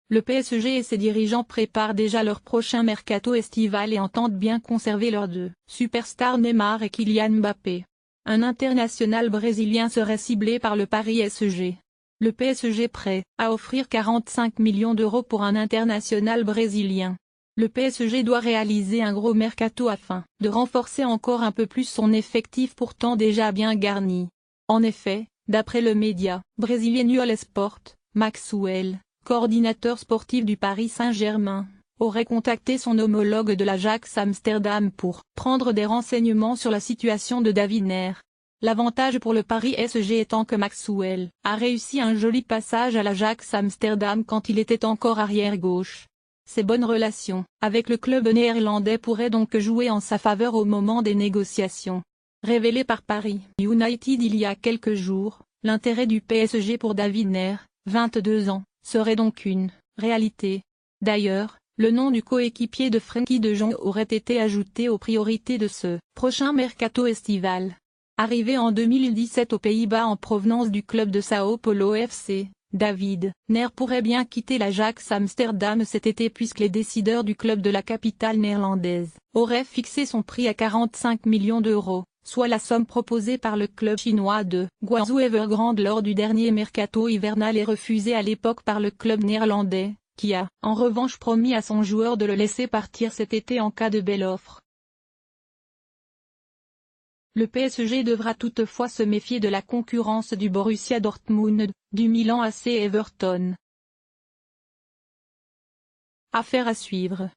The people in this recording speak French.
Le PSG et ses dirigeants préparent déjà leur prochain mercato estival et entendent bien conserver leurs deux superstars Neymar et Kylian Mbappé. Un international brésilien serait ciblé par le Paris SG. Le PSG prêt à offrir 45 millions d'euros pour un international brésilien. Le PSG doit réaliser un gros mercato afin de renforcer encore un peu plus son effectif pourtant déjà bien garni. En effet, d'après le média brésilien UOL Sport, Maxwell, coordinateur sportif du Paris Saint-Germain, aurait contacté son homologue de l'Ajax Amsterdam pour prendre des renseignements sur la situation de David Neres. L'avantage pour le Paris SG étant que Maxwell a réussi un joli passage à l'Ajax Amsterdam quand il était encore arrière-gauche. Ses bonnes relations avec le club néerlandais pourraient donc jouer en sa faveur au moment des négociations. Révélé par Paris United il y a quelques jours, l'intérêt du PSG pour David Neres, 22 ans, serait donc une réalité. D'ailleurs, le nom du coéquipier de Frenkie de Jong aurait été ajouté aux priorités de ce prochain mercato estival. Arrivé en 2017 aux Pays-Bas en provenance du club de Sao Paulo FC, David Neres pourrait bien quitter l'Ajax Amsterdam cet été puisque les décideurs du club de la capitale néerlandaise auraient fixé son prix à 45 millions d'euros, soit la somme proposée par le club chinois de Guangzhou Evergrande lors du dernier mercato hivernal et refusée à l'époque par le club néerlandais, qui a en revanche promis à son joueur de le laisser partir cet été en cas de belle offre. Le PSG devra toutefois se méfier de la concurrence du Borussia Dortmund, du Milan AC et Everton. Affaire à suivre.